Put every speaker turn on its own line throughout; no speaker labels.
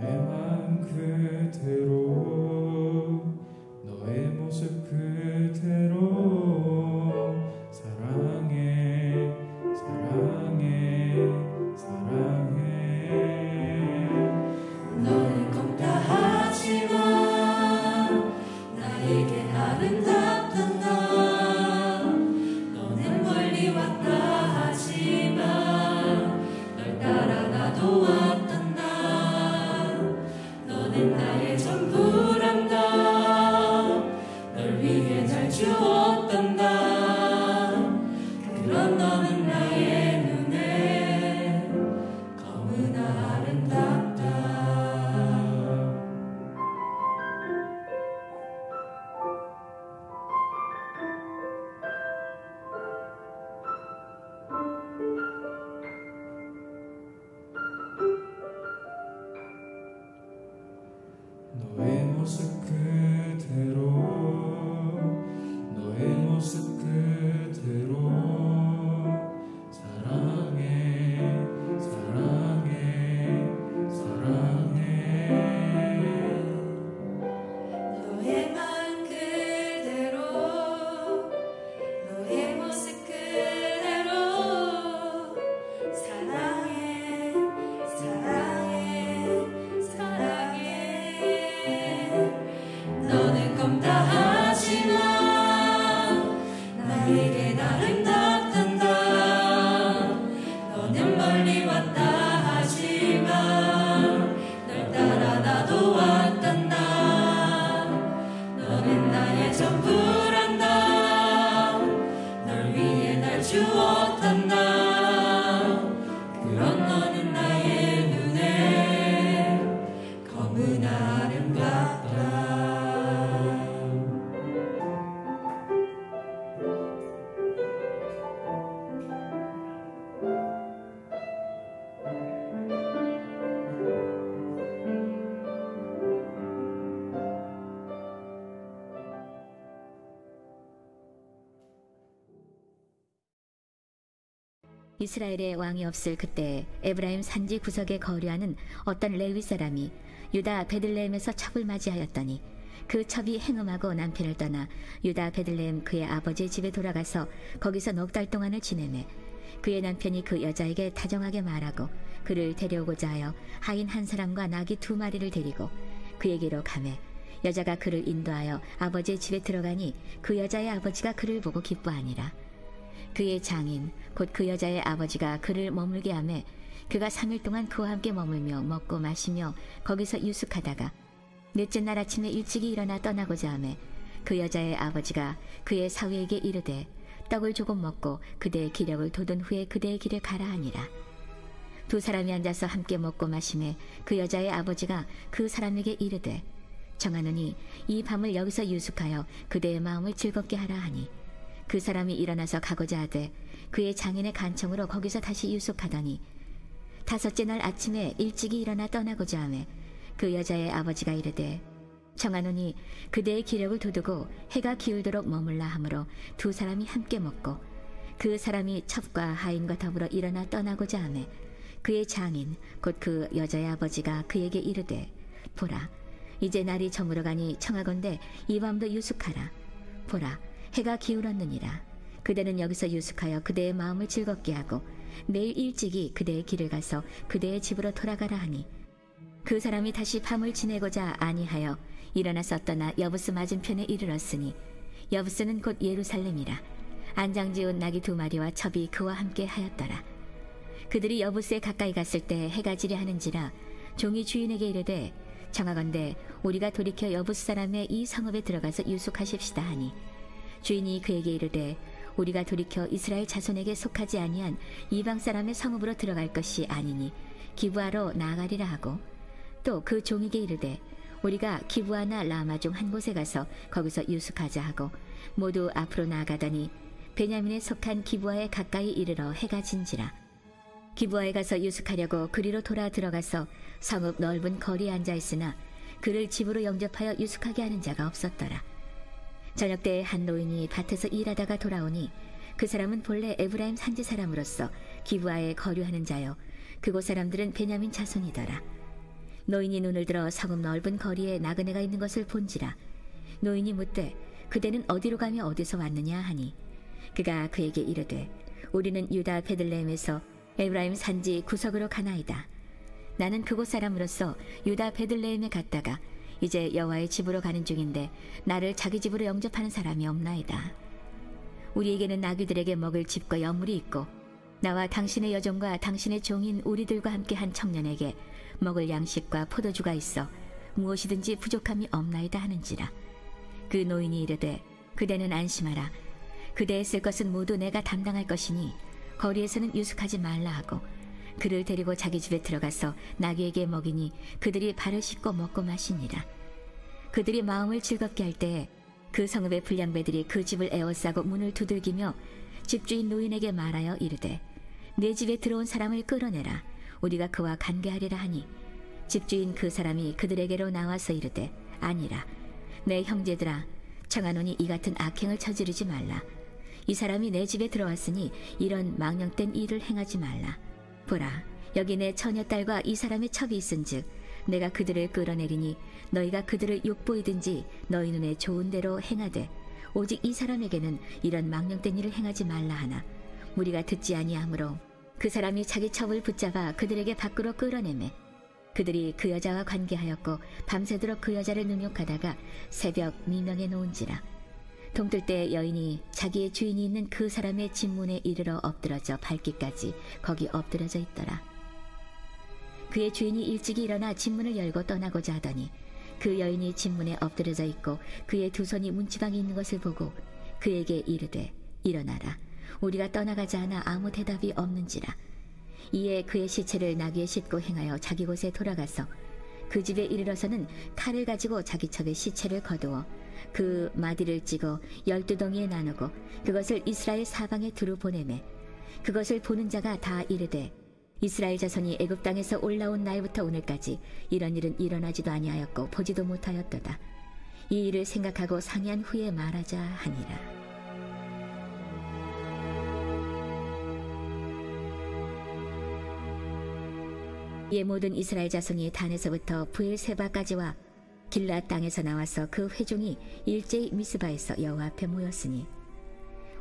너의 마음 그대로 너의 모습 그대로 사랑해 사랑해 사랑해
너는 검다하지만 나에게 아름답던 나 너는 멀리 왔다 하지만 널 따라 나도 왔던 나 너는 나의 전부란다 널 위해 날 주었던 나 그런 너는 나의 눈에 너무나 아름답다
너의 모습 그대로 너의 모습 그대로 사랑해 사랑해 사랑해
너의 마음 그대로 너의 모습 그대로 사랑해 사랑해 사랑해 너는 검다하지만 나에게 아름답던 나 너는 멀리 왔다 하지만 널 따라 나도 왔던 나 너는 나의 전부란다 널 위해 날 주었던 나 그런 너는 나의 눈에 너무나 아름답다
이스라엘의 왕이 없을 그때 에브라임 산지 구석에 거류하는 어떤 레위 사람이 유다 베들레헴에서 첩을 맞이하였더니 그 첩이 행음하고 남편을 떠나 유다 베들레헴 그의 아버지의 집에 돌아가서 거기서 넉 달 동안을 지내매 그의 남편이 그 여자에게 다정하게 말하고 그를 데려오고자 하여 하인 한 사람과 나귀 2마리를 데리고 그에게로 가매 여자가 그를 인도하여 아버지의 집에 들어가니 그 여자의 아버지가 그를 보고 기뻐하니라. 그의 장인 곧 그 여자의 아버지가 그를 머물게 하매 그가 3일 동안 그와 함께 머물며 먹고 마시며 거기서 유숙하다가 넷째 날 아침에 일찍이 일어나 떠나고자 하매 그 여자의 아버지가 그의 사위에게 이르되 떡을 조금 먹고 그대의 기력을 돋은 후에 그대의 길을 가라 하니라. 2 사람이 앉아서 함께 먹고 마시매 그 여자의 아버지가 그 사람에게 이르되 정하노니 이 밤을 여기서 유숙하여 그대의 마음을 즐겁게 하라 하니 그 사람이 일어나서 가고자 하되 그의 장인의 간청으로 거기서 다시 유숙하더니 5째 날 아침에 일찍이 일어나 떠나고자 하매 그 여자의 아버지가 이르되 정하노니 그대의 기력을 돋우고 해가 기울도록 머물라 하므로 2 사람이 함께 먹고 그 사람이 첩과 하인과 더불어 일어나 떠나고자 하매 그의 장인 곧 그 여자의 아버지가 그에게 이르되 보라 이제 날이 저물어가니 청하건대 이 밤도 유숙하라. 보라 해가 기울었느니라. 그대는 여기서 유숙하여 그대의 마음을 즐겁게 하고 내일 일찍이 그대의 길을 가서 그대의 집으로 돌아가라 하니 그 사람이 다시 밤을 지내고자 아니하여 일어나서 떠나 여부스 맞은편에 이르렀으니 여부스는 곧 예루살렘이라. 안장지운 나귀 2마리와 첩이 그와 함께 하였더라. 그들이 여부스에 가까이 갔을 때 해가 지려 하는지라 종이 주인에게 이르되 청하건대 우리가 돌이켜 여부스 사람의 이 성읍에 들어가서 유숙하십시다 하니 주인이 그에게 이르되 우리가 돌이켜 이스라엘 자손에게 속하지 아니한 이방 사람의 성읍으로 들어갈 것이 아니니 기브아로 나아가리라 하고 또 그 종에게 이르되 우리가 기브아나 라마 중 한 곳에 가서 거기서 유숙하자 하고 모두 앞으로 나아가더니 베냐민에 속한 기브아에 가까이 이르러 해가 진지라. 기브아에 가서 유숙하려고 그리로 돌아 들어가서 성읍 넓은 거리에 앉아 있으나 그를 집으로 영접하여 유숙하게 하는 자가 없었더라. 저녁 때에 한 노인이 밭에서 일하다가 돌아오니 그 사람은 본래 에브라임 산지 사람으로서 기브아에 거류하는 자요 그곳 사람들은 베냐민 자손이더라. 노인이 눈을 들어 성읍 넓은 거리에 나그네가 있는 것을 본지라. 노인이 묻되 그대는 어디로 가며 어디서 왔느냐 하니 그가 그에게 이르되 우리는 유다 베들레헴에서 에브라임 산지 구석으로 가나이다. 나는 그곳 사람으로서 유다 베들레헴에 갔다가 이제 여호와의 집으로 가는 중인데 나를 자기 집으로 영접하는 사람이 없나이다. 우리에게는 나귀들에게 먹을 집과 여물이 있고 나와 당신의 여종과 당신의 종인 우리들과 함께 한 청년에게 먹을 양식과 포도주가 있어 무엇이든지 부족함이 없나이다 하는지라. 그 노인이 이르되 그대는 안심하라. 그대의 쓸 것은 모두 내가 담당할 것이니 거리에서는 유숙하지 말라 하고 그를 데리고 자기 집에 들어가서 나귀에게 먹이니 그들이 발을 씻고 먹고 마시니라. 그들이 마음을 즐겁게 할 때에 그 성읍의 불량배들이 그 집을 에워싸고 문을 두들기며 집주인 노인에게 말하여 이르되 내 집에 들어온 사람을 끌어내라. 우리가 그와 관계하리라 하니 집주인 그 사람이 그들에게로 나와서 이르되 아니라. 내 형제들아 청하노니 이 같은 악행을 저지르지 말라. 이 사람이 내 집에 들어왔으니 이런 망령된 일을 행하지 말라. 보라, 여기 내 처녀딸과 이 사람의 첩이 있은즉 내가 그들을 끌어내리니 너희가 그들을 욕보이든지 너희 눈에 좋은 대로 행하되 오직 이 사람에게는 이런 망령된 일을 행하지 말라 하나 우리가 듣지 아니하므로 그 사람이 자기 첩을 붙잡아 그들에게 밖으로 끌어내매 그들이 그 여자와 관계하였고 밤새도록 그 여자를 능욕하다가 새벽 미명에 놓은지라. 동뜰 때 여인이 자기의 주인이 있는 그 사람의 집 문에 이르러 엎드러져 밟기까지 거기 엎드려져 있더라. 그의 주인이 일찍이 일어나 집 문을 열고 떠나고자 하더니 그 여인이 집 문에 엎드려져 있고 그의 두 손이 문지방에 있는 것을 보고 그에게 이르되 일어나라. 우리가 떠나가자 하나 아무 대답이 없는지라. 이에 그의 시체를 나귀에 싣고 행하여 자기 곳에 돌아가서 그 집에 이르러서는 칼을 가지고 자기 첩의 시체를 거두어 그 마디를 찌고 12덩이에 나누고 그것을 이스라엘 사방에 두루 보내매 그것을 보는 자가 다 이르되 이스라엘 자손이 애굽 땅에서 올라온 날부터 오늘까지 이런 일은 일어나지도 아니하였고 보지도 못하였도다. 이 일을 생각하고 상의한 후에 말하자 하니라. 이에 모든 이스라엘 자손이 단에서부터 브엘세바까지와 길앗 땅에서 나와서 그 회중이 일제히 미스바에서 여호와 앞에 모였으니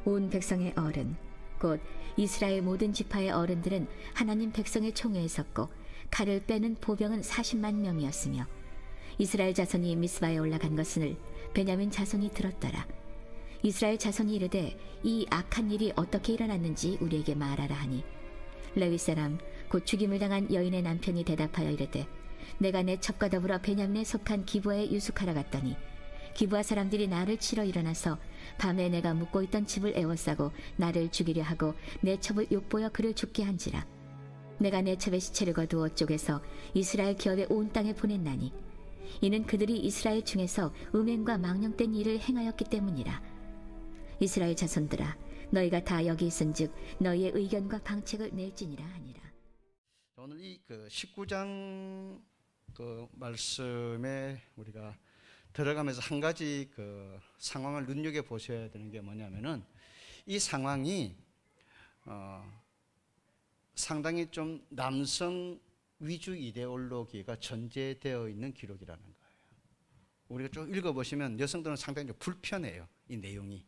온 백성의 어른 곧 이스라엘 모든 지파의 어른들은 하나님 백성의 총회에 섰고 칼을 빼는 보병은 40만 명이었으며 이스라엘 자손이 미스바에 올라간 것을 베냐민 자손이 들었더라. 이스라엘 자손이 이르되 이 악한 일이 어떻게 일어났는지 우리에게 말하라 하니 레위 사람 곧 죽임을 당한 여인의 남편이 대답하여 이르되 내가 내 첩과 더불어 베냐민에 속한 기브아에 유숙하러 갔더니 기브아 사람들이 나를 치러 일어나서 밤에 내가 묵고 있던 집을 에워싸고 나를 죽이려 하고 내 첩을 욕보여 그를 죽게 한지라. 내가 내 첩의 시체를 거두어 쪼개서 이스라엘 기업의 온 땅에 보냈나니 이는 그들이 이스라엘 중에서 음행과 망령된 일을 행하였기 때문이라. 이스라엘 자손들아 너희가 다 여기 있은즉 너희의 의견과 방책을 낼지니라 하니라.
오늘 이 19장 그 말씀에 우리가 들어가면서 한 가지 그 상황을 눈여겨 보셔야 되는 게 뭐냐면은 이 상황이 상당히 좀 남성 위주 이데올로기가 전제되어 있는 기록이라는 거예요. 우리가 좀 읽어보시면 여성들은 상당히 좀 불편해요. 이 내용이.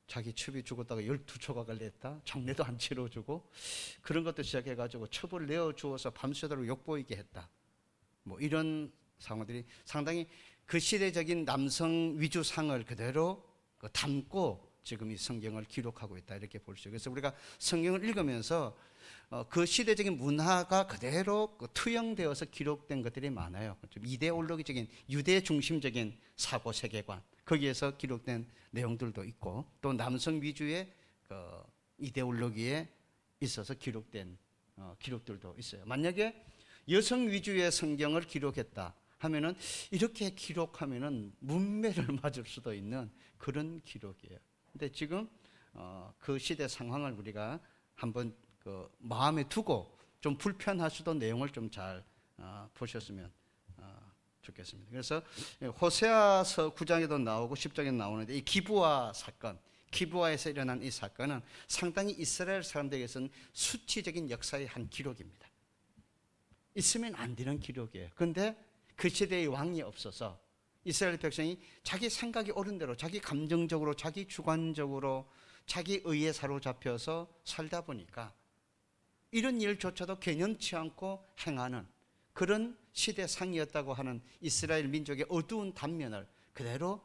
자기 첩이 죽었다가 12조각을 냈다. 장례도 안 치러주고 그런 것도 시작해가지고 첩을 내어주어서 밤새도록 욕보이게 했다. 뭐 이런 상황들이 상당히 그 시대적인 남성 위주상을 그대로 담고 지금 이 성경을 기록하고 있다 이렇게 볼 수 있어요. 그래서 우리가 성경을 읽으면서 그 시대적인 문화가 그대로 투영되어서 기록된 것들이 많아요. 좀 이데올로기적인 유대 중심적인 사고 세계관 거기에서 기록된 내용들도 있고 또 남성 위주의 이데올로기에 있어서 기록된 기록들도 있어요. 만약에 여성 위주의 성경을 기록했다 하면은 이렇게 기록하면은 문매를 맞을 수도 있는 그런 기록이에요. 근데 지금 그 시대 상황을 우리가 한번 마음에 두고 좀 불편할 수도 내용을 좀 잘 보셨으면 좋겠습니다. 그래서 호세아서 9장에도 나오고 10장에도 나오는데 이 기브아 사건, 기브아에서 일어난 이 사건은 상당히 이스라엘 사람들에게서는 수치적인 역사의 한 기록입니다. 있으면 안 되는 기록이에요. 그런데 그 시대의 왕이 없어서 이스라엘 백성이 자기 생각이 옳은 대로, 자기 감정적으로, 자기 주관적으로, 자기 의에 사로잡혀서 살다 보니까 이런 일조차도 개념치 않고 행하는 그런 시대상이었다고 하는 이스라엘 민족의 어두운 단면을 그대로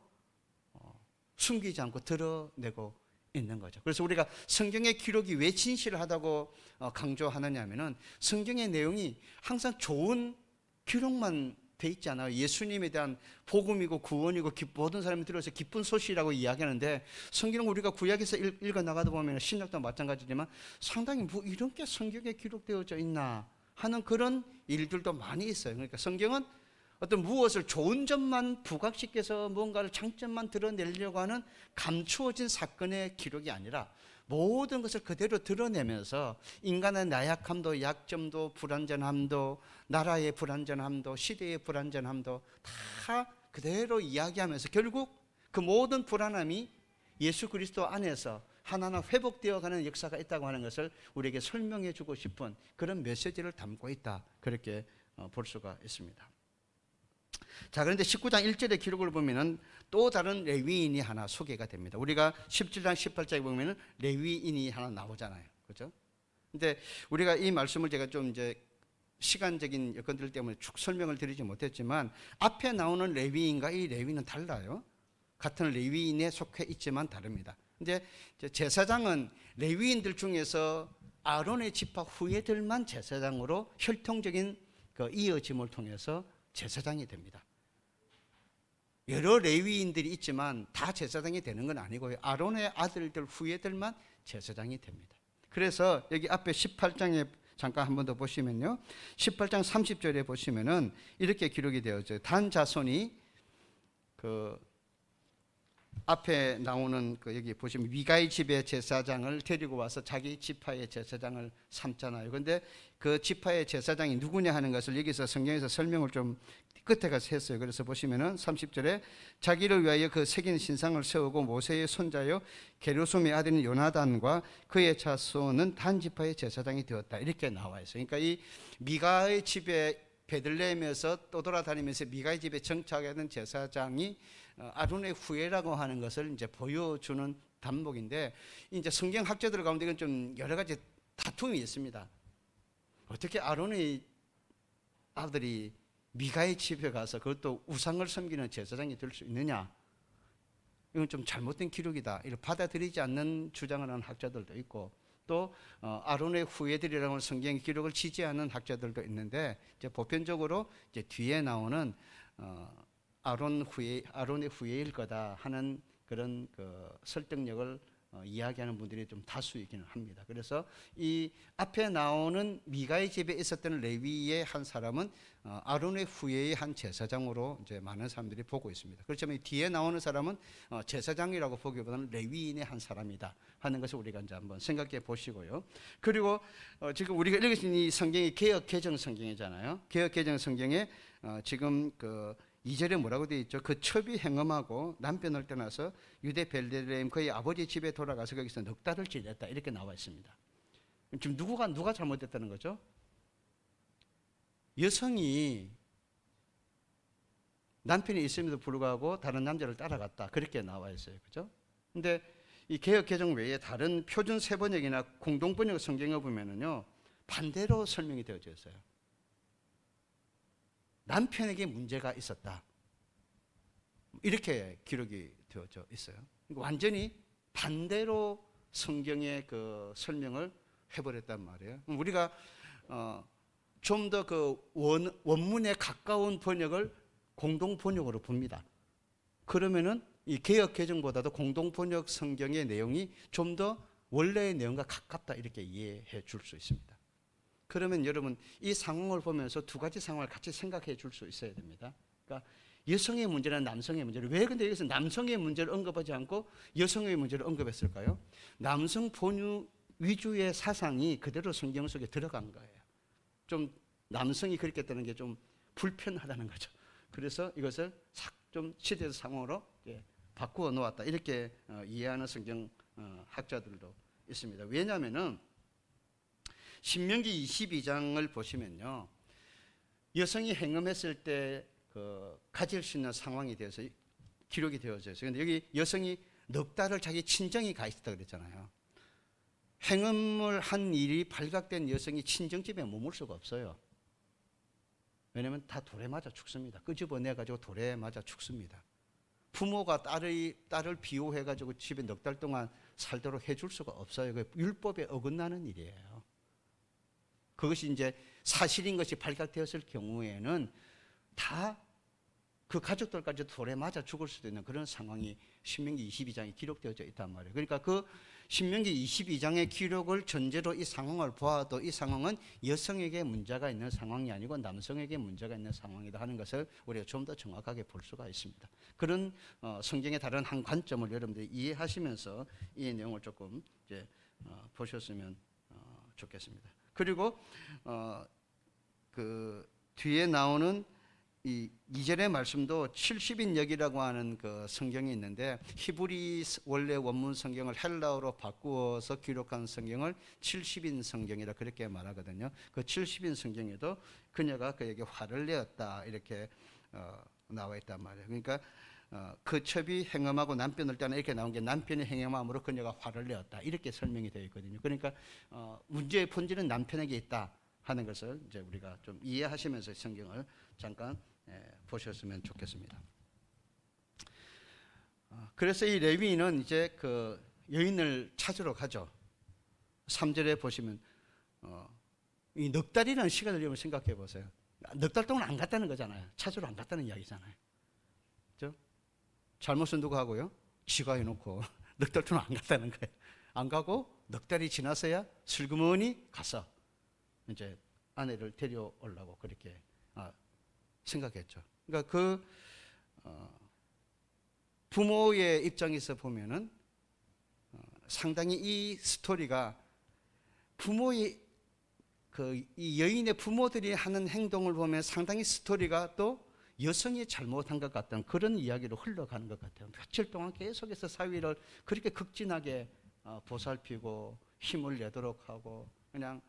숨기지 않고 드러내고 있는 거죠. 그래서 우리가 성경의 기록이 왜 진실하다고 강조하느냐 하면은 성경의 내용이 항상 좋은 기록만 돼 있지 않아요. 예수님에 대한 복음이고 구원이고 모든 사람이 들어서 기쁜 소식이라고 이야기하는데 성경은 우리가 구약에서 읽어 나가다 보면 신약도 마찬가지지만 상당히 뭐 이런 게 성경에 기록되어져 있나 하는 그런 일들도 많이 있어요. 그러니까 성경은 어떤 무엇을 좋은 점만 부각시켜서 뭔가를 장점만 드러내려고 하는 감추어진 사건의 기록이 아니라 모든 것을 그대로 드러내면서 인간의 나약함도 약점도 불완전함도 나라의 불완전함도 시대의 불완전함도 다 그대로 이야기하면서 결국 그 모든 불안함이 예수 그리스도 안에서 하나하나 회복되어가는 역사가 있다고 하는 것을 우리에게 설명해 주고 싶은 그런 메시지를 담고 있다, 그렇게 볼 수가 있습니다. 자, 그런데 19장 1절의 기록을 보면은 또 다른 레위인이 하나 소개가 됩니다. 우리가 17장 18장에 보면은 레위인이 하나 나오잖아요. 그죠? 근데 우리가 이 말씀을 제가 좀 이제 시간적인 여건들 때문에 쭉 설명을 드리지 못했지만 앞에 나오는 레위인과 이 레위인은 달라요. 같은 레위인에 속해 있지만 다릅니다. 근데 제사장은 레위인들 중에서 아론의 지파 후예들만 제사장으로 혈통적인 그 이어짐을 통해서 제사장이 됩니다. 여러 레위인들이 있지만 다 제사장이 되는 건 아니고요. 아론의 아들들 후예들만 제사장이 됩니다. 그래서 여기 앞에 18장에 잠깐 한 번 더 보시면요. 18장 30절에 보시면은 이렇게 기록이 되어져요. 단 자손이 그 앞에 나오는 그 여기 보시면 미가의 집의 제사장을 데리고 와서 자기 지파의 제사장을 삼잖아요. 그런데 그 지파의 제사장이 누구냐 하는 것을 여기서 성경에서 설명을 좀 끝에 가서 했어요. 그래서 보시면은 30절에 자기를 위하여 그 새긴 신상을 세우고 모세의 손자요 게르솜의 아들인 요나단과 그의 자손은 단 지파의 제사장이 되었다, 이렇게 나와 있어요. 그러니까 이 미가의 집에 베들레헴에서 떠돌아다니면서 미가의 집에 정착하게 된 제사장이 아론의 후예라고 하는 것을 이제 보여주는 단목인데, 이제 성경 학자들 가운데 이건 좀 여러 가지 다툼이 있습니다. 어떻게 아론의 아들이 미가의 집에 가서 그것도 우상을 섬기는 제사장이 될 수 있느냐? 이건 좀 잘못된 기록이다, 이걸 받아들이지 않는 주장을 하는 학자들도 있고, 또 아론의 후예들이라고 성경 기록을 지지하는 학자들도 있는데, 이제 보편적으로 이제 뒤에 나오는 아론의 후예일 거다 하는 그런 그 설득력을 이야기하는 분들이 좀 다수이기는 합니다. 그래서 이 앞에 나오는 미가의 집에 있었던 레위의 한 사람은 아론의 후예의 한 제사장으로 이제 많은 사람들이 보고 있습니다. 그렇지만 뒤에 나오는 사람은 제사장이라고 보기보다는 레위인의 한 사람이다 하는 것을 우리가 이제 한번 생각해 보시고요. 그리고 지금 우리가 읽으신 이 성경이 개역 개정 성경이잖아요. 개역 개정 성경에 지금 그 2절에 뭐라고 되어 있죠? 그 첩이 행음하고 남편을 떠나서 유대 베들레헴 그의 아버지 집에 돌아가서 거기서 넉 달을 지냈다, 이렇게 나와 있습니다. 지금 누가 잘못됐다는 거죠? 여성이 남편이 있음에도 불구하고 다른 남자를 따라갔다, 그렇게 나와 있어요. 그죠? 근데 이 개역 개정 외에 다른 표준 세번역이나 공동 번역 성경에 보면은요, 반대로 설명이 되어져 있어요. 남편에게 문제가 있었다, 이렇게 기록이 되어져 있어요. 완전히 반대로 성경의 그 설명을 해버렸단 말이에요. 우리가 좀 더 그 원문에 가까운 번역을 공동 번역으로 봅니다. 그러면은 이 개역 개정보다도 공동 번역 성경의 내용이 좀 더 원래의 내용과 가깝다, 이렇게 이해해 줄 수 있습니다. 그러면 여러분 이 상황을 보면서 두 가지 상황을 같이 생각해 줄 수 있어야 됩니다. 그러니까 여성의 문제는 남성의 문제를, 왜 근데 여기서 남성의 문제를 언급하지 않고 여성의 문제를 언급했을까요? 남성 본유 위주의 사상이 그대로 성경 속에 들어간 거예요. 좀 남성이 그렇게 되는 게 좀 불편하다는 거죠. 그래서 이것을 좀 시대 상황으로 바꾸어 놓았다, 이렇게 이해하는 성경 학자들도 있습니다. 왜냐하면은 신명기 22장을 보시면요, 여성이 행음했을 때 가질 수 있는 상황에 대해서 기록이 되어져 있어요. 근데 여기 여성이 넉 달을 자기 친정에 가 있었다 그랬잖아요. 행음을 한 일이 발각된 여성이 친정집에 머물 수가 없어요. 왜냐하면 다 돌에 맞아 죽습니다. 끄집어내가지고 돌에 맞아 죽습니다. 부모가 딸을 비호해가지고 집에 넉 달 동안 살도록 해줄 수가 없어요. 그 율법에 어긋나는 일이에요. 그것이 이제 사실인 것이 발각되었을 경우에는 다 그 가족들까지 돌에 맞아 죽을 수도 있는 그런 상황이 신명기 22장에 기록되어져 있단 말이에요. 그러니까 그 신명기 22장의 기록을 전제로 이 상황을 보아도 이 상황은 여성에게 문제가 있는 상황이 아니고 남성에게 문제가 있는 상황이다 하는 것을 우리가 좀 더 정확하게 볼 수가 있습니다. 그런 성경의 다른 한 관점을 여러분들이 이해하시면서 이 내용을 조금 이제 보셨으면 좋겠습니다. 그리고 그 뒤에 나오는 이 2절의 말씀도 70인 역이라고 하는 그 성경이 있는데 히브리 원래 원문 성경을 헬라어로 바꾸어서 기록한 성경을 70인 성경이라 그렇게 말하거든요. 그 70인 성경에도 그녀가 그에게 화를 내었다 이렇게 나와 있단 말이에요. 그러니까 그 첩이 행음하고 남편을 떠나 이렇게 나온 게 남편이 행음함으로 그녀가 화를 내었다 이렇게 설명이 되어 있거든요. 그러니까 문제의 본질은 남편에게 있다 하는 것을 이제 우리가 좀 이해하시면서 성경을 잠깐 보셨으면 좋겠습니다. 그래서 이 레위인은 이제 그 여인을 찾으러 가죠. 3절에 보시면 이 넉 달이라는 시간을 여러분 생각해 보세요. 넉 달 동안 안 갔다는 거잖아요. 찾으러 안 갔다는 이야기잖아요. 그렇죠? 잘못은 누가 하고요? 지가 해놓고 넉 달 동안 안 갔다는 거예요. 안 가고 넉 달이 지나서야 슬그머니 가서 이제 아내를 데려오려고 그렇게 생각했죠. 그러니까 그 부모의 입장에서 보면은 상당히 이 스토리가 부모의 이 여인의 부모들이 하는 행동을 보면 상당히 스토리가 또 여성이 잘못한 것 같다는 그런 이야기로 흘러가는 것 같아요. 며칠 동안 계속해서 사위를 그렇게 극진하게 보살피고 힘을 내도록 하고 그냥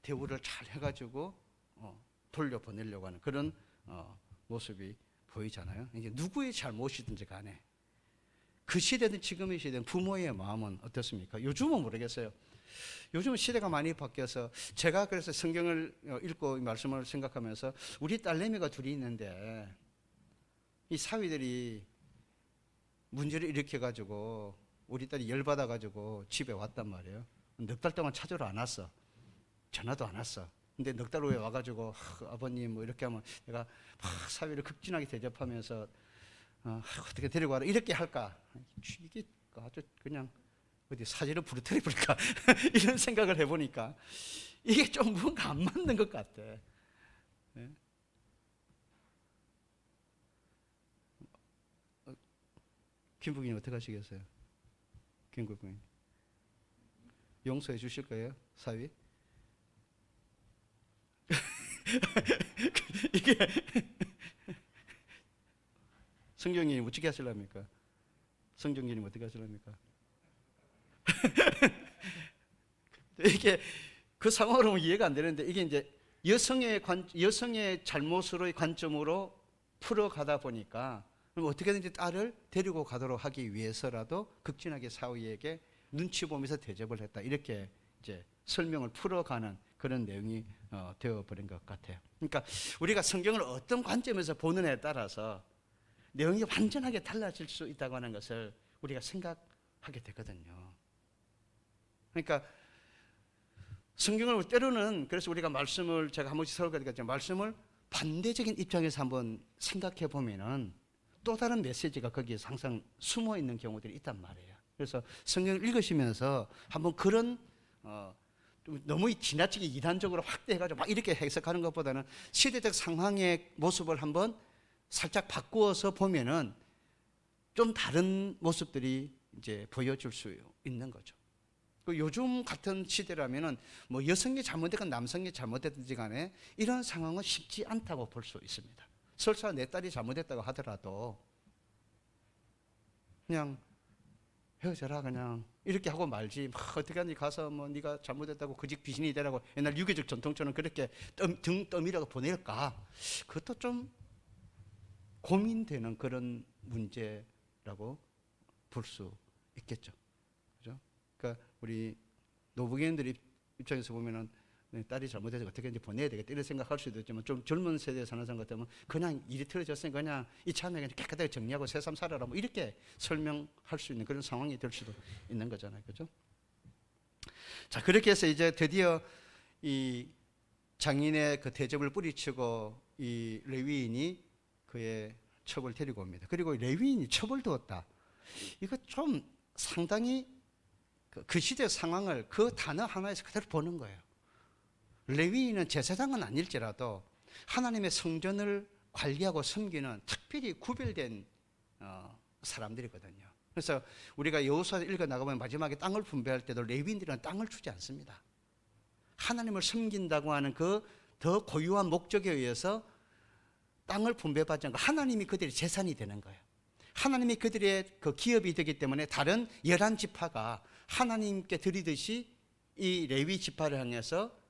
대우를 잘 해가지고 돌려보내려고 하는 그런 모습이 보이잖아요. 이게 누구의 잘못이든지 간에 그 시대든 지금의 시대든 부모의 마음은 어떻습니까? 요즘은 모르겠어요. 요즘 시대가 많이 바뀌어서 제가 그래서 성경을 읽고 이 말씀을 생각하면서 우리 딸내미가 둘이 있는데 이 사위들이 문제를 일으켜가지고 우리 딸이 열받아가지고 집에 왔단 말이에요. 넉 달 동안 찾으러 안 왔어. 전화도 안 왔어. 근데 넉 달 후에 와가지고 아버님 뭐 이렇게 하면 내가 막 사위를 극진하게 대접하면서 어떻게 데리고 와라 이렇게 할까? 이게 아주 그냥 어디 사지를 부르터리 버릴까 이런 생각을 해보니까 이게 좀 뭔가 안 맞는 것 같아. 네? 김 부기님 어떻게 하시겠어요? 김 부기님 용서해 주실 거예요, 사위? 이게 성경님 어떻게 하실랍니까? 성경님 어떻게 하실랍니까? 이게 그 상황으로 보면 이해가 안 되는데 이게 이제 여성의 잘못으로의 관점으로 풀어가다 보니까 그럼 어떻게든지 딸을 데리고 가도록 하기 위해서라도 극진하게 사위에게 눈치 보면서 대접을 했다 이렇게 이제 설명을 풀어가는 그런 내용이 되어버린 것 같아요. 그러니까 우리가 성경을 어떤 관점에서 보느냐에 따라서 내용이 완전하게 달라질 수 있다고 하는 것을 우리가 생각하게 되거든요. 그러니까 성경을 때로는 그래서 우리가 말씀을 제가 한 번씩 설교하니까 말씀을 반대적인 입장에서 한번 생각해 보면은 또 다른 메시지가 거기에 항상 숨어 있는 경우들이 있단 말이에요. 그래서 성경을 읽으시면서 한번 그런 너무 지나치게 이단적으로 확대해가지고 막 이렇게 해석하는 것보다는 시대적 상황의 모습을 한번 살짝 바꾸어서 보면은 좀 다른 모습들이 이제 보여줄 수 있는 거죠. 요즘 같은 시대라면은 뭐 여성이 잘못됐건 남성이 잘못됐든지 간에 이런 상황은 쉽지 않다고 볼 수 있습니다. 설사 내 딸이 잘못했다고 하더라도 그냥 헤어져라 그냥 이렇게 하고 말지. 막 어떻게 하니 가서 뭐 네가 잘못했다고 그 집 귀신이 되라고 옛날 유교적 전통처럼 그렇게 등 떠밀어서 보낼까? 그것도 좀 고민되는 그런 문제라고 볼 수 있겠죠. 그죠? 그러니까 우리 노부계인들 입장에서 보면은 딸이 잘못해서 어떻게 이제 보내야 되겠다 이런 생각할 수도 있지만 좀 젊은 세대에 사는 사람 같으면 그냥 일이 틀어졌으니까 그냥 이참에 그냥 깨끗하게 정리하고 새삼 살아라 뭐 이렇게 설명할 수 있는 그런 상황이 될 수도 있는 거잖아요. 그죠? 자, 그렇게 해서 이제 드디어 이 장인의 그 대접을 뿌리치고 이 레위인이 그의 첩을 데리고 옵니다. 그리고 레위인이 첩을 두었다. 이거 좀 상당히 그 시대 상황을 그 단어 하나에서 그대로 보는 거예요. 레위인은 제사장은 아닐지라도 하나님의 성전을 관리하고 섬기는 특별히 구별된 사람들이거든요. 그래서 우리가 여호수아 읽어 나가보면 마지막에 땅을 분배할 때도 레위인들은 땅을 주지 않습니다. 하나님을 섬긴다고 하는 그 더 고유한 목적에 의해서 땅을 분배받지 않고 하나님이 그들의 재산이 되는 거예요. 하나님이 그들의 그 기업이 되기 때문에 다른 11지파가 하나님께 드리듯이 이 레위 지파를 향해서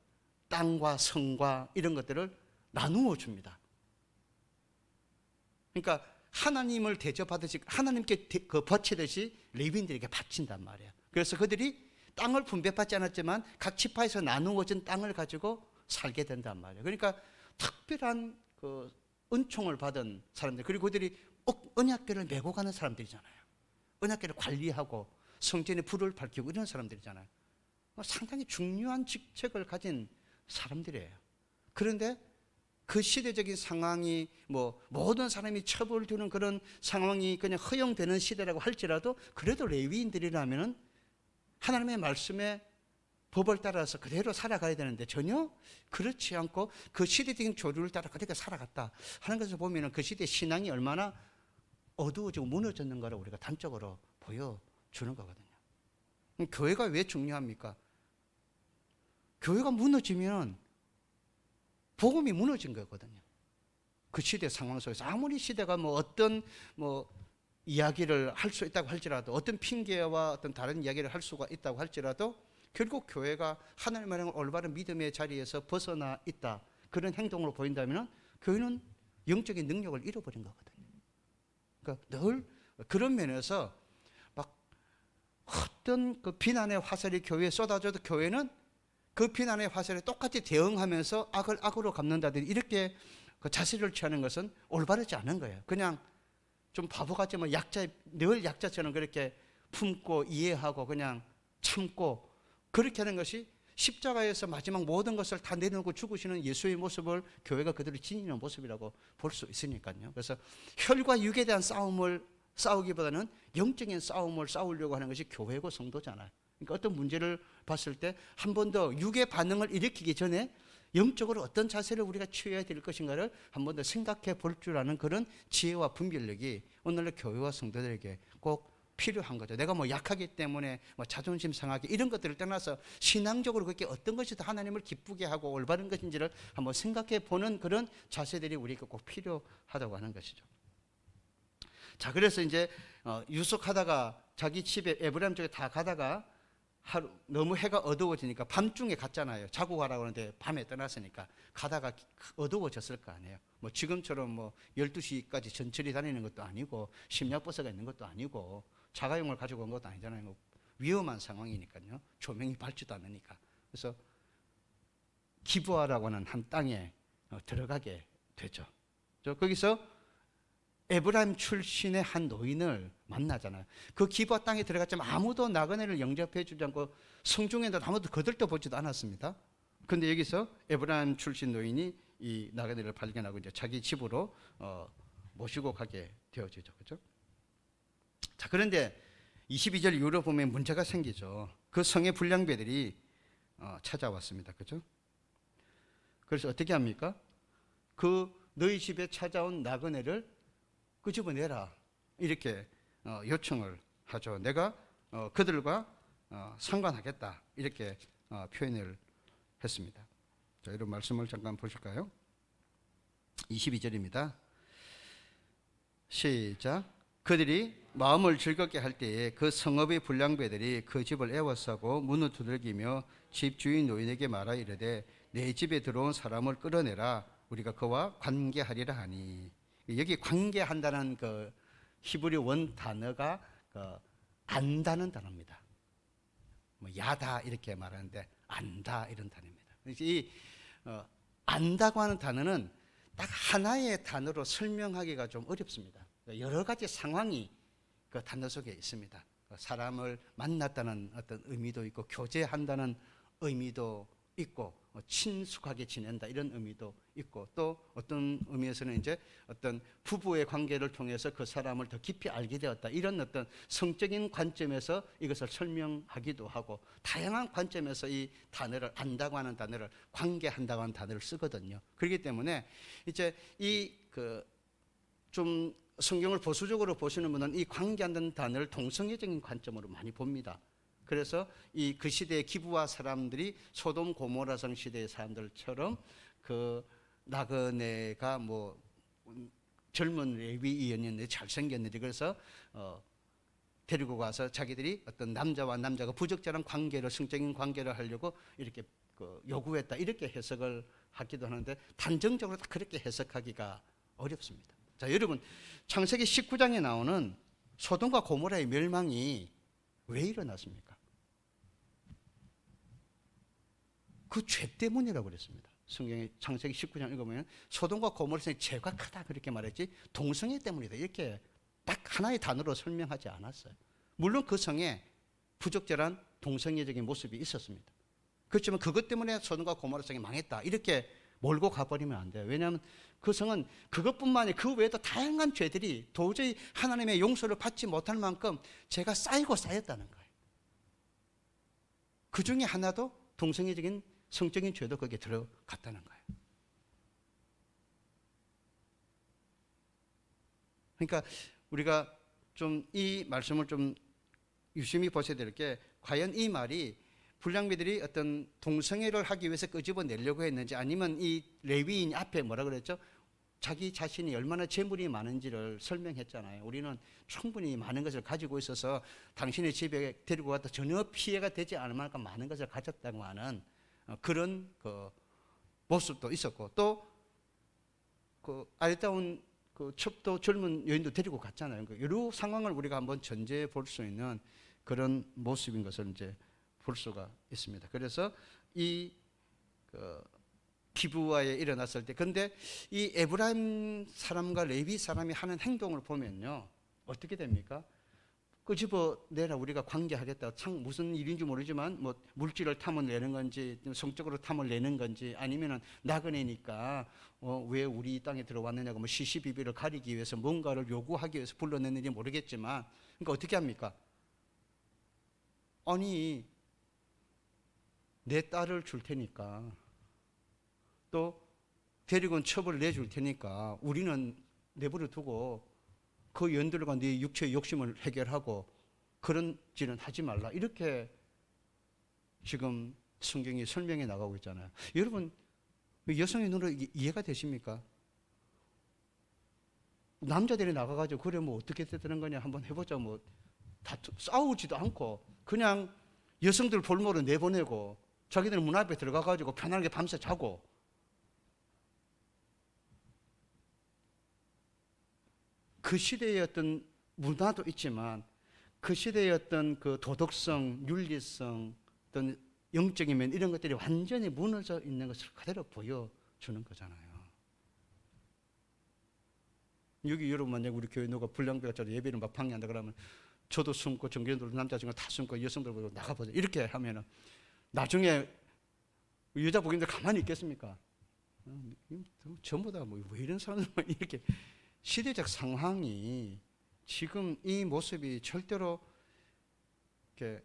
땅과 성과 이런 것들을 나누어 줍니다. 그러니까 하나님을 대접하듯이 하나님께 바치듯이 레위인들에게 바친단 말이에요. 그래서 그들이 땅을 분배받지 않았지만 각 지파에서 나누어진 땅을 가지고 살게 된단 말이에요. 그러니까 특별한 그 은총을 받은 사람들, 그리고 그들이 언약궤를 메고 가는 사람들이잖아요. 언약궤를 관리하고 성전에 불을 밝히고 이런 사람들이잖아요. 상당히 중요한 직책을 가진 사람들이에요. 그런데 그 시대적인 상황이 뭐 모든 사람이 첩을 두는 그런 상황이 그냥 허용되는 시대라고 할지라도 그래도 레위인들이라면은 하나님의 말씀에 법을 따라서 그대로 살아가야 되는데 전혀 그렇지 않고 그 시대적인 조류를 따라 그렇게 살아갔다 하는 것을 보면은 그 시대의 신앙이 얼마나 어두워지고 무너졌는 거를 우리가 단적으로 보여주는 거거든요. 교회가 왜 중요합니까? 교회가 무너지면 복음이 무너진 거거든요. 그 시대 상황 속에서 아무리 시대가 뭐 어떤 뭐 이야기를 할 수 있다고 할지라도 어떤 핑계와 어떤 다른 이야기를 할 수가 있다고 할지라도 결국 교회가 하나님의 올바른 믿음의 자리에서 벗어나 있다 그런 행동으로 보인다면 교회는 영적인 능력을 잃어버린 거거든요. 그러니까 늘 그런 면에서 막 어떤 그 비난의 화살이 교회에 쏟아져도 교회는 그 비난의 화살에 똑같이 대응하면서 악을 악으로 갚는다든지 이렇게 그 자세를 취하는 것은 올바르지 않은 거예요. 그냥 좀 바보 같지만 늘 약자처럼 그렇게 품고 이해하고 그냥 참고 그렇게 하는 것이 십자가에서 마지막 모든 것을 다 내놓고 죽으시는 예수의 모습을 교회가 그대로 지니는 모습이라고 볼 수 있으니까요. 그래서 혈과 육에 대한 싸움을 싸우기보다는 영적인 싸움을 싸우려고 하는 것이 교회고 성도잖아요. 그러니까 어떤 문제를 봤을 때 한 번 더 육의 반응을 일으키기 전에 영적으로 어떤 자세를 우리가 취해야 될 것인가를 한 번 더 생각해 볼 줄 아는 그런 지혜와 분별력이 오늘날 교회와 성도들에게 꼭 필요한 거죠. 내가 뭐 약하기 때문에 뭐 자존심 상하기 이런 것들을 떠나서 신앙적으로 그렇게 어떤 것이 더 하나님을 기쁘게 하고 올바른 것인지를 한번 생각해 보는 그런 자세들이 우리가 꼭 필요하다고 하는 것이죠. 자, 그래서 이제 유숙하다가 자기 집에 에브라임 쪽에 다 가다가 하루 너무 해가 어두워지니까 밤중에 갔잖아요. 자고 가라고 하는데 밤에 떠났으니까 가다가 어두워졌을 거 아니에요. 뭐 지금처럼 뭐 12시까지 전철이 다니는 것도 아니고 심야버스가 있는 것도 아니고 자가용을 가지고 온 것도 아니잖아요. 위험한 상황이니까요. 조명이 밝지도 않으니까. 그래서 기브아라고 하는 한 땅에 들어가게 되죠. 거기서 에브라임 출신의 한 노인을 만나잖아요. 그 기브아 땅에 들어갔지만 아무도 나그네를 영접해 주지 않고 성중에도 아무도 거들떠 보지도 않았습니다. 그런데 여기서 에브라임 출신 노인이 이 나그네를 발견하고 이제 자기 집으로 모시고 가게 되어지죠. 그렇죠? 자, 그런데 22절 이후로 보면 문제가 생기죠. 그 성의 불량배들이 찾아왔습니다. 그렇죠? 그래서 어떻게 합니까? 그 너희 집에 찾아온 나그네를 끄집어내라 이렇게 요청을 하죠. 내가 그들과 상관하겠다 이렇게 표현을 했습니다. 자, 이런 말씀을 잠깐 보실까요? 22절입니다. 시작. 그들이 마음을 즐겁게 할 때에 그 성읍의 불량배들이 그 집을 애워싸고 문을 두들기며 집 주인 노인에게 말하 이르되 내 집에 들어온 사람을 끌어내라 우리가 그와 관계하리라 하니. 여기 관계한다는 그 히브리 원 단어가 그 안다는 단어입니다. 뭐 야다 이렇게 말하는데 안다 이런 단어입니다. 이 안다고 하는 단어는 딱 하나의 단어로 설명하기가 좀 어렵습니다. 여러 가지 상황이 그 단어 속에 있습니다. 사람을 만났다는 어떤 의미도 있고 교제한다는 의미도 있고 친숙하게 지낸다 이런 의미도 있고 또 어떤 의미에서는 이제 어떤 부부의 관계를 통해서 그 사람을 더 깊이 알게 되었다 이런 어떤 성적인 관점에서 이것을 설명하기도 하고 다양한 관점에서 이 단어를 안다고 하는 단어를 관계한다고 하는 단어를 쓰거든요. 그렇기 때문에 이제 이 좀 성경을 보수적으로 보시는 분은 이 관계한다는 단어를 동성애적인 관점으로 많이 봅니다. 그래서 이 그 시대의 기브와 사람들이 소돔 고모라성 시대의 사람들처럼 그 나그네가 뭐 젊은 레위인이었는데 잘생겼는데 그래서 데리고 가서 자기들이 어떤 남자와 남자가 부적절한 관계를 성적인 관계를 하려고 이렇게 요구했다 이렇게 해석을 하기도 하는데 단정적으로 다 그렇게 해석하기가 어렵습니다. 자, 여러분 창세기 19장에 나오는 소돔과 고모라의 멸망이 왜 일어났습니까? 그 죄 때문이라고 그랬습니다. 성경의 창세기 19장 읽어보면 소돔과 고모라의 죄가 크다 그렇게 말했지 동성애 때문이다 이렇게 딱 하나의 단어로 설명하지 않았어요. 물론 그 성에 부적절한 동성애적인 모습이 있었습니다. 그렇지만 그것 때문에 소돔과 고모라 성이 망했다 이렇게 몰고 가버리면 안 돼요. 왜냐하면 그 성은 그것뿐만 아니라 그 외에도 다양한 죄들이 도저히 하나님의 용서를 받지 못할 만큼 죄가 쌓이고 쌓였다는 거예요. 그 중에 하나도 동성애적인 성적인 죄도 거기에 들어갔다는 거예요. 그러니까 우리가 좀 이 말씀을 좀 유심히 보셔야 될 게 과연 이 말이 불량배들이 어떤 동성애를 하기 위해서 끄집어내려고 했는지 아니면 이 레위인 앞에 뭐라 그랬죠? 자기 자신이 얼마나 재물이 많은지를 설명했잖아요. 우리는 충분히 많은 것을 가지고 있어서 당신의 집에 데리고 갔다 전혀 피해가 되지 않을 만큼 많은 것을 가졌다고 하는 그런 그 모습도 있었고 또 그 아리따운 그 첩도 젊은 여인도 데리고 갔잖아요. 여러 상황을 우리가 한번 전제해 볼 수 있는 그런 모습인 것을 이제 볼 수가 있습니다. 그래서 이 기브아에 일어났을 때 근데 이 에브라임 사람과 레위 사람이 하는 행동을 보면요 어떻게 됩니까? 끄집어내라 우리가 관계하겠다 참 무슨 일인지 모르지만 뭐 물질을 탐을 내는 건지 성적으로 탐을 내는 건지 아니면은 나그네니까 왜 우리 땅에 들어왔느냐고 뭐 시시비비를 가리기 위해서 뭔가를 요구하기 위해서 불러냈는지 모르겠지만 그러니까 어떻게 합니까? 아니 내 딸을 줄 테니까 또 데리고 온 첩을 내줄 테니까 우리는 내버려 두고 그 연들과 네 육체의 욕심을 해결하고 그런 짓은 하지 말라 이렇게 지금 성경이 설명해 나가고 있잖아요. 여러분 여성의 눈으로 이해가 되십니까? 남자들이 나가가지고 그래 뭐 어떻게 되는 거냐 한번 해보자 뭐 싸우지도 않고 그냥 여성들 볼모로 내보내고 자기들은 문 앞에 들어가가지고 편안하게 밤새 자고 그 시대의 어떤 문화도 있지만 그 시대의 어떤 그 도덕성, 윤리성, 어떤 영적인 면 이런 것들이 완전히 무너져 있는 것을 그대로 보여주는 거잖아요. 여기 여러분 만약 우리 교회 누가 불량배가 저도 예배를 막 방해한다 그러면 저도 숨고 정교인들도 남자친구 다 숨고 여성들도 나가보자 이렇게 하면은 나중에 여자 복인들 가만히 있겠습니까? 전부 다 뭐 왜 이런 사람들만 이렇게 시대적 상황이 지금 이 모습이 절대로 이렇게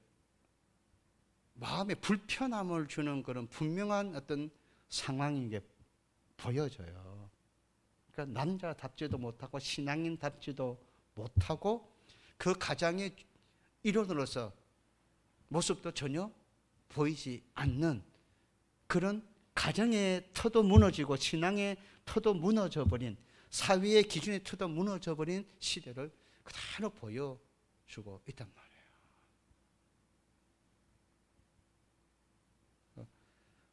마음에 불편함을 주는 그런 분명한 어떤 상황인 게 보여져요. 그러니까 남자답지도 못하고 신앙인답지도 못하고 그 가장의 일원으로서 모습도 전혀 보이지 않는 그런 가정의 터도 무너지고 신앙의 터도 무너져 버린 사회의 기준의 터도 무너져 버린 시대를 그대로 보여주고 있단 말이에요.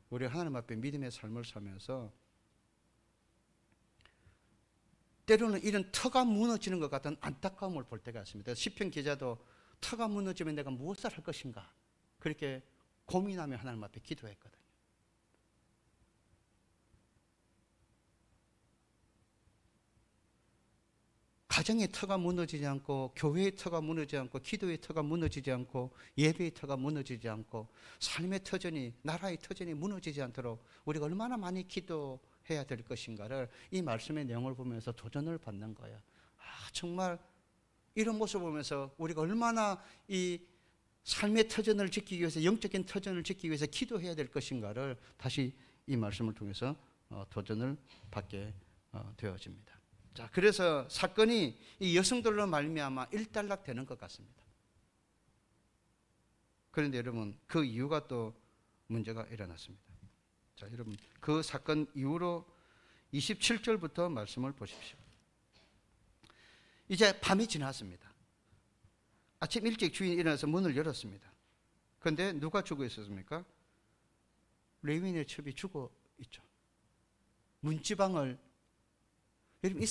우리 하나님 앞에 믿음의 삶을 살면서 때로는 이런 터가 무너지는 것 같은 안타까움을 볼 때가 있습니다. 시편 기자도 터가 무너지면 내가 무엇을 할 것인가 그렇게 고민하며 하나님 앞에 기도했거든요. 가정의 터가 무너지지 않고 교회의 터가 무너지지 않고 기도의 터가 무너지지 않고 예배의 터가 무너지지 않고 삶의 터전이 나라의 터전이 무너지지 않도록 우리가 얼마나 많이 기도해야 될 것인가를 이 말씀의 내용을 보면서 도전을 받는 거예요. 정말 이런 모습을 보면서 우리가 얼마나 이 삶의 터전을 지키기 위해서 영적인 터전을 지키기 위해서 기도해야 될 것인가를 다시 이 말씀을 통해서 도전을 받게 되어집니다. 자, 그래서 사건이 이 여성들로 말미암아 일단락되는 것 같습니다. 그런데 여러분 그 이유가 또 문제가 일어났습니다. 자, 여러분 그 사건 이후로 27절부터 말씀을 보십시오. 이제 밤이 지났습니다. 아침 일찍 주인이 일어나서 문을 열었습니다. 그런데 누가 죽어 있었습니까? 레위인의 첩이 죽어 있죠. 문지방을 여러분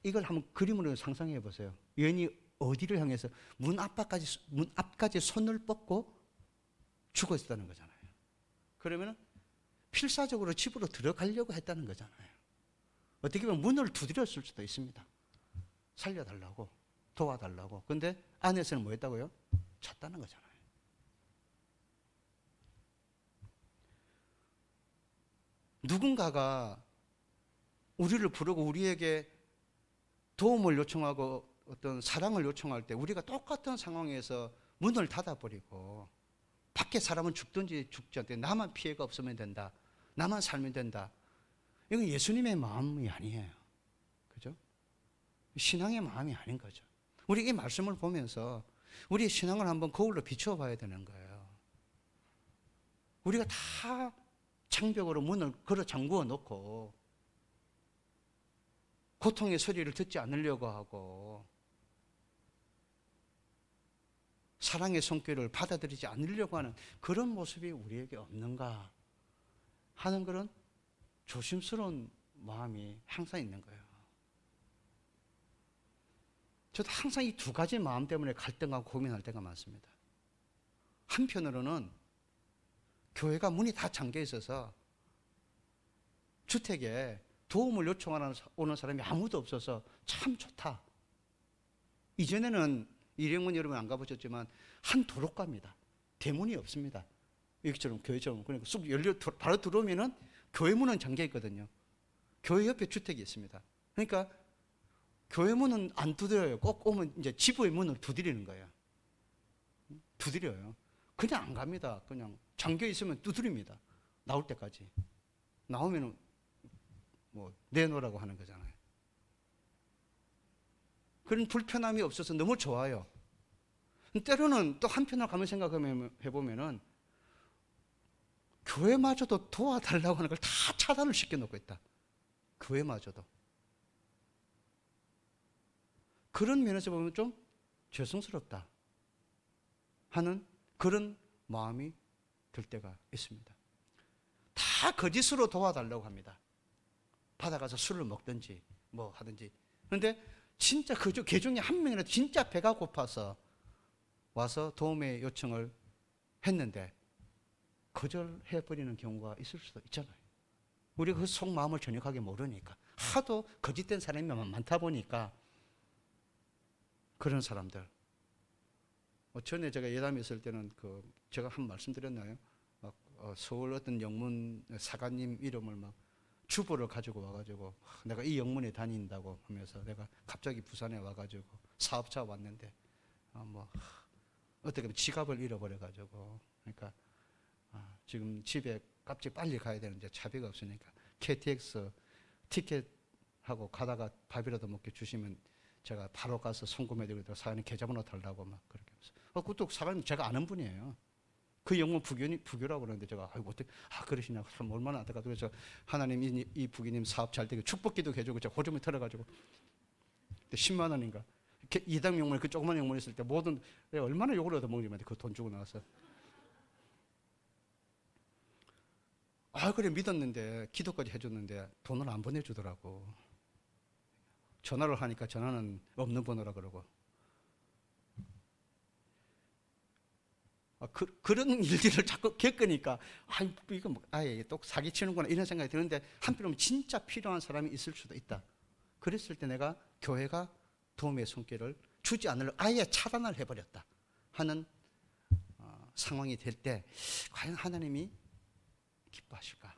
이걸 한번 그림으로 상상해 보세요. 여인이 어디를 향해서 문 앞까지 손을 뻗고 죽어 있었다는 거잖아요. 그러면 필사적으로 집으로 들어가려고 했다는 거잖아요. 어떻게 보면 문을 두드렸을 수도 있습니다. 살려달라고, 도와달라고. 근데 안에서는 뭐 했다고요? 잤다는 거잖아요. 누군가가 우리를 부르고 우리에게 도움을 요청하고 어떤 사랑을 요청할 때 우리가 똑같은 상황에서 문을 닫아버리고 밖에 사람은 죽든지 죽지 않든 나만 피해가 없으면 된다. 나만 살면 된다. 이건 예수님의 마음이 아니에요. 그죠? 신앙의 마음이 아닌 거죠. 우리 이 말씀을 보면서 우리의 신앙을 한번 거울로 비추어 봐야 되는 거예요. 우리가 다 창벽으로 문을 걸어 잠그어 놓고 고통의 소리를 듣지 않으려고 하고 사랑의 손길을 받아들이지 않으려고 하는 그런 모습이 우리에게 없는가 하는 그런 조심스러운 마음이 항상 있는 거예요. 저도 항상 이 두 가지 마음 때문에 갈등하고 고민할 때가 많습니다. 한편으로는 교회가 문이 다 잠겨 있어서 주택에 도움을 요청하는 오는 사람이 아무도 없어서 참 좋다. 이전에는 일행문 여러분 안 가보셨지만 한 도로가입니다. 대문이 없습니다. 여기처럼 교회처럼 그러니까 쑥 열려 바로 들어오면은 교회 문은 잠겨 있거든요. 교회 옆에 주택이 있습니다. 그러니까 교회 문은 안 두드려요. 꼭 오면 이제 집의 문을 두드리는 거예요. 두드려요. 그냥 안 갑니다. 그냥 잠겨 있으면 두드립니다. 나올 때까지. 나오면은 뭐 내놓으라고 하는 거잖아요. 그런 불편함이 없어서 너무 좋아요. 때로는 또 한편으로 가면 생각해보면은 교회마저도 도와달라고 하는 걸 다 차단을 시켜놓고 있다. 교회마저도. 그런 면에서 보면 좀 죄송스럽다 하는 그런 마음이 들 때가 있습니다. 다 거짓으로 도와달라고 합니다. 받아가서 술을 먹든지 뭐 하든지. 그런데 진짜 그저 개 중에 한 명이라도 진짜 배가 고파서 와서 도움의 요청을 했는데 거절해버리는 경우가 있을 수도 있잖아요. 우리가 그 속마음을 정확하게 모르니까 하도 거짓된 사람이 많다 보니까 그런 사람들. 전에 제가 예담에 있을 때는 제가 한 말씀 드렸나요? 서울 어떤 영문 사관님 이름을 막 주보를 가지고 와가지고 내가 이 영문에 다닌다고 하면서 내가 갑자기 부산에 와가지고 사업차 왔는데 어떻게 보면 지갑을 잃어버려가지고 그러니까 지금 집에 값지 빨리 가야 되는데 차비가 없으니까 KTX 티켓하고 가다가 밥이라도 먹게 주시면 제가 바로 가서 송금해드리고 사장님 계좌번호 달라고 막 그렇게 하면서 그것도 사장님 제가 아는 분이에요. 그 영문 부교라고 그러는데 제가 어떻게 그러시냐 참 얼마나 안타까워. 그래서 하나님 이 부교님 사업 잘 되게 축복기도 해주고 제가 호주머니 털어가지고 10만 원인가 이당 명물 그 조그만 명물 있을 때 모든 내가 얼마나 욕을 얻어먹는지 그 돈 주고 나와서. 아 그래 믿었는데 기도까지 해줬는데 돈을 안 보내주더라고. 전화를 하니까 전화는 없는 번호라 그러고. 그런 일들을 자꾸 겪으니까 이거 뭐, 아예 또 사기치는구나 이런 생각이 드는데 한편으로는 진짜 필요한 사람이 있을 수도 있다. 그랬을 때 내가 교회가 도움의 손길을 주지 않으려 아예 차단을 해버렸다 하는 상황이 될 때 과연 하나님이 기뻐하실까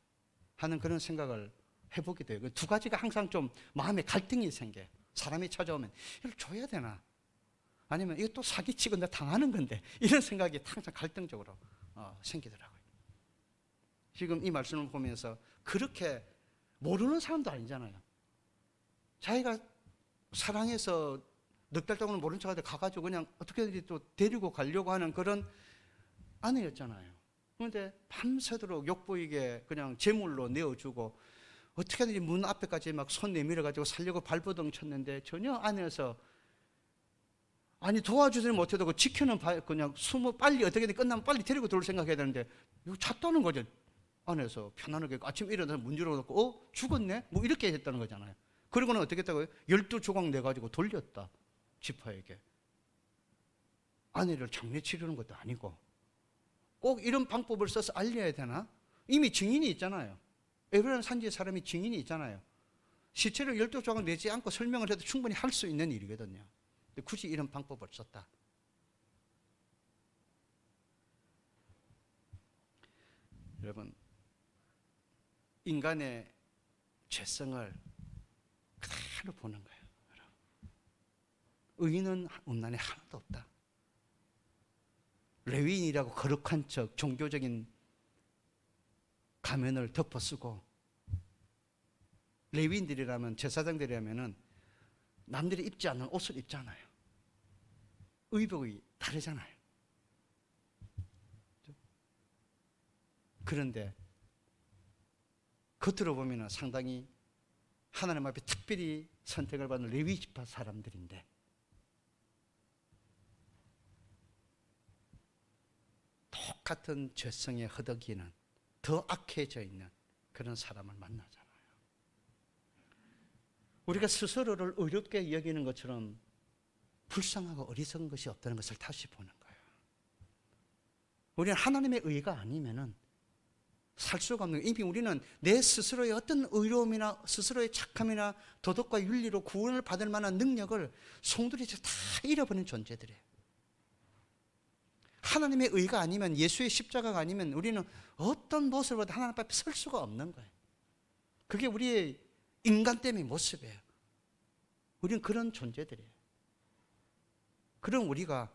하는 그런 생각을 해보게 돼요. 그 두 가지가 항상 좀 마음에 갈등이 생겨요. 사람이 찾아오면 이걸 줘야 되나 아니면 이거 또 사기치고 내가 당하는 건데 이런 생각이 항상 갈등적으로 생기더라고요. 지금 이 말씀을 보면서 그렇게 모르는 사람도 아니잖아요. 자기가 사랑해서 넉 달 동안 모른 척하다 가가지고 그냥 어떻게든지 또 데리고 가려고 하는 그런 아내였잖아요. 그런데 밤새도록 욕보이게 그냥 제물로 내어주고 어떻게든지 문 앞에까지 막 손 내밀어가지고 살려고 발버둥 쳤는데 전혀 안에서 아니 도와주지는 못해도 그 지켜는 그냥 숨어 빨리 어떻게든 끝나면 빨리 데리고 들어올 생각해야 되는데 이거 잤다는 거죠. 안에서 편안하게 아침 일어나서 문 열어놓고 죽었네? 뭐 이렇게 했다는 거잖아요. 그리고는 어떻게 했다고요? 12조각 내가지고 돌렸다 지파에게. 아내를 장례 치르는 것도 아니고 꼭 이런 방법을 써서 알려야 되나? 이미 증인이 있잖아요. 에브라임 산지의 사람이 증인이 있잖아요. 시체를 12조각 내지 않고 설명을 해도 충분히 할 수 있는 일이거든요. 근데 굳이 이런 방법을 썼다. 여러분, 인간의 죄성을 그대로 보는 거예요. 의인은 음란에 하나도 없다. 레위인이라고 거룩한 척 종교적인 가면을 덮어쓰고 레위인들이라면 제사장들이라면은 남들이 입지 않는 옷을 입잖아요. 의복이 다르잖아요. 그런데 겉으로 보면 상당히 하나님 앞에 특별히 선택을 받은 레위 지파 사람들인데 똑같은 죄성에 허덕이는 더 악해져 있는 그런 사람을 만나잖아요. 우리가 스스로를 어렵게 여기는 것처럼 불쌍하고 어리석은 것이 없다는 것을 다시 보는 거예요. 우리는 하나님의 의가 아니면은 살 수가 없는 거예요. 이미 우리는 내 스스로의 어떤 의로움이나 스스로의 착함이나 도덕과 윤리로 구원을 받을 만한 능력을 송두리째 다 잃어버린 존재들이에요. 하나님의 의가 아니면, 예수의 십자가가 아니면 우리는 어떤 모습으로도 하나님 앞에 설 수가 없는 거예요. 그게 우리의 인간됨의 모습이에요. 우리는 그런 존재들이에요. 그럼 우리가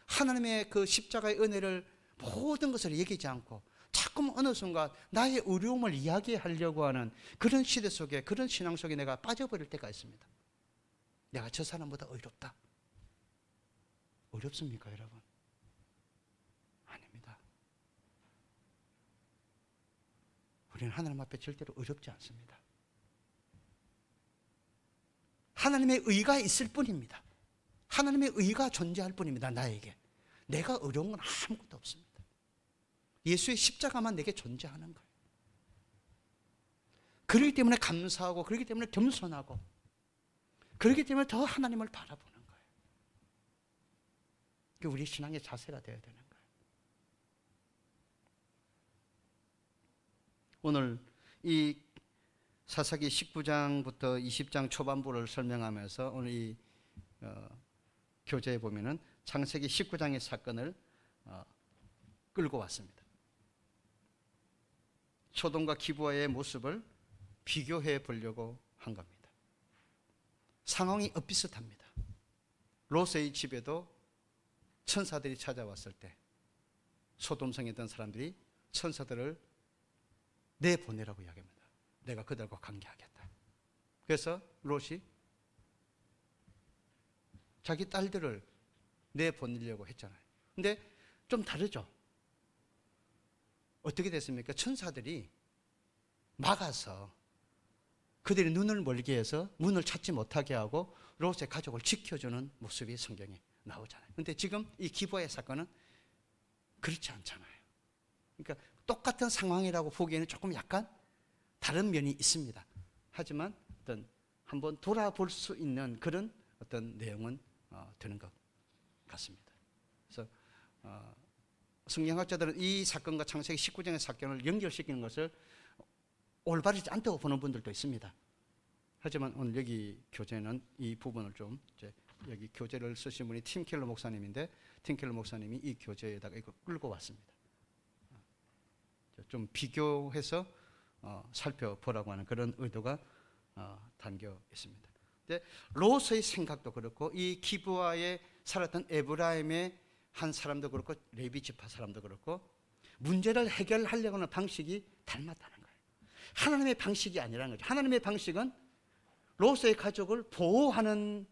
하나님의 그 십자가의 은혜를 모든 것을 얘기하지 않고 자꾸 어느 순간 나의 어려움을 이야기하려고 하는 그런 시대 속에, 그런 신앙 속에 내가 빠져버릴 때가 있습니다. 내가 저 사람보다 어렵다. 어렵습니까, 여러분? 아닙니다. 우리는 하나님 앞에 절대로 어렵지 않습니다. 하나님의 의가 있을 뿐입니다. 하나님의 의가 존재할 뿐입니다. 나에게. 내가 어려운 건 아무것도 없습니다. 예수의 십자가만 내게 존재하는 거예요. 그렇기 때문에 감사하고, 그렇기 때문에 겸손하고, 그렇기 때문에 더 하나님을 바라보는 거예요. 그게 우리 신앙의 자세가 되어야 되는 거예요. 오늘 이 사사기 19장부터 20장 초반부를 설명하면서 오늘 이 교재에 보면은 창세기 19장의 사건을 끌고 왔습니다. 소돔과 기브아의 모습을 비교해 보려고 한 겁니다. 상황이 엇비슷합니다. 롯의 집에도 천사들이 찾아왔을 때 소돔성에 있던 사람들이 천사들을 내보내라고 이야기합니다. 내가 그들과 관계하겠다. 그래서 롯이 자기 딸들을 내보내려고 했잖아요. 근데 좀 다르죠. 어떻게 됐습니까? 천사들이 막아서 그들이 눈을 멀게 해서 문을 찾지 못하게 하고 롯의 가족을 지켜주는 모습이 성경에 나오잖아요. 근데 지금 이 기부의 사건은 그렇지 않잖아요. 그러니까 똑같은 상황이라고 보기에는 조금 약간 다른 면이 있습니다. 하지만 어떤 한번 돌아볼 수 있는 그런 어떤 내용은 되는 것 같습니다. 그래서 성경학자들은 이 사건과 창세기 19장의 사건을 연결시키는 것을 올바르지 않다고 보는 분들도 있습니다. 하지만 오늘 여기 교재는 이 부분을 좀 이제 여기 교재를 쓰신 분이 팀 켈러 목사님인데 팀 켈러 목사님이 이 교재에다가 이걸 끌고 왔습니다. 좀 비교해서 살펴보라고 하는 그런 의도가 담겨 있습니다. 근데 롯의 생각도 그렇고 이 기브아에 살았던 에브라임의 한 사람도 그렇고 레위 지파 사람도 그렇고 문제를 해결하려고 하는 방식이 닮았다는 거예요. 하나님의 방식이 아니라는 거죠. 하나님의 방식은 롯의 가족을 보호하는,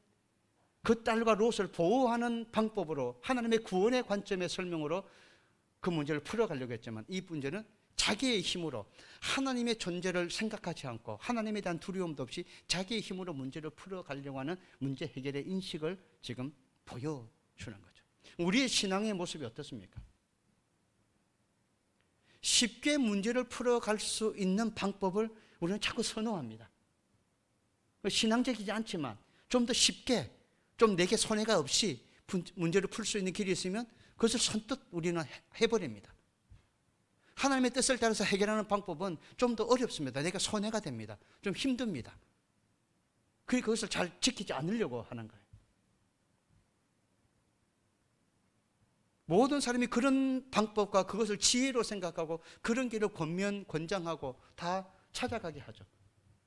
그 딸과 롯을 보호하는 방법으로 하나님의 구원의 관점의 설명으로 그 문제를 풀어가려고 했지만 이 문제는 자기의 힘으로 하나님의 존재를 생각하지 않고 하나님에 대한 두려움도 없이 자기의 힘으로 문제를 풀어가려고 하는 문제 해결의 인식을 지금 보여주는 거죠. 우리의 신앙의 모습이 어떻습니까? 쉽게 문제를 풀어갈 수 있는 방법을 우리는 자꾸 선호합니다. 신앙적이지 않지만 좀 더 쉽게, 좀 내게 손해가 없이 문제를 풀 수 있는 길이 있으면 그것을 선뜻 우리는 해버립니다. 하나님의 뜻을 따라서 해결하는 방법은 좀 더 어렵습니다. 내가 손해가 됩니다. 좀 힘듭니다. 그리고 그것을 잘 지키지 않으려고 하는 거예요. 모든 사람이 그런 방법과 그것을 지혜로 생각하고 그런 길을 권장하고 다 찾아가게 하죠.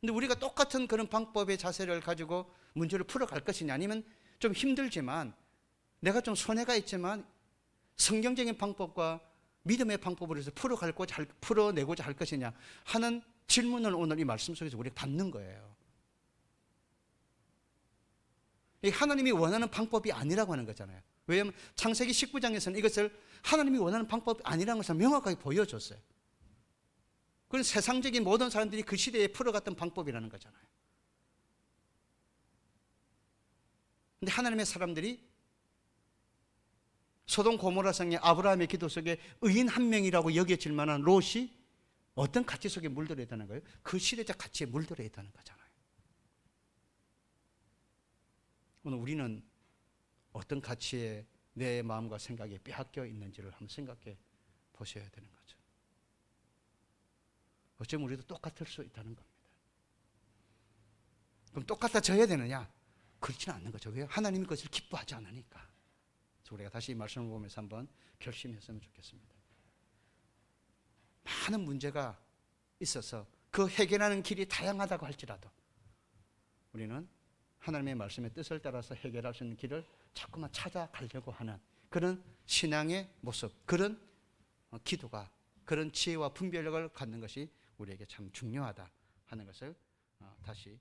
근데 우리가 똑같은 그런 방법의 자세를 가지고 문제를 풀어갈 것이냐, 아니면 좀 힘들지만 내가 좀 손해가 있지만 성경적인 방법과 믿음의 방법으로 해서 풀어내고자 할 것이냐 하는 질문을 오늘 이 말씀 속에서 우리가 받는 거예요. 이 하나님이 원하는 방법이 아니라고 하는 거잖아요. 왜냐하면 창세기 19장에서는 이것을 하나님이 원하는 방법이 아니라는 것을 명확하게 보여줬어요. 그건 세상적인 모든 사람들이 그 시대에 풀어갔던 방법이라는 거잖아요. 근데 하나님의 사람들이 소돔 고모라 성의 아브라함의 기도 속에 의인 한 명이라고 여겨질 만한 롯이 어떤 가치 속에 물들어 있다는 거예요? 그 시대적 가치에 물들어 있다는 거잖아요. 오늘 우리는 어떤 가치에 내 마음과 생각이 빼앗겨 있는지를 한번 생각해 보셔야 되는 거죠. 어쩌면 우리도 똑같을 수 있다는 겁니다. 그럼 똑같아져야 되느냐? 그렇지는 않는 거죠. 왜요? 하나님이 그것을 기뻐하지 않으니까. 그래서 우리가 다시 이 말씀을 보면서 한번 결심했으면 좋겠습니다. 많은 문제가 있어서 그 해결하는 길이 다양하다고 할지라도 우리는 하나님의 말씀의 뜻을 따라서 해결할 수 있는 길을 자꾸만 찾아가려고 하는 그런 신앙의 모습, 그런 기도가, 그런 지혜와 분별력을 갖는 것이 우리에게 참 중요하다 하는 것을 다시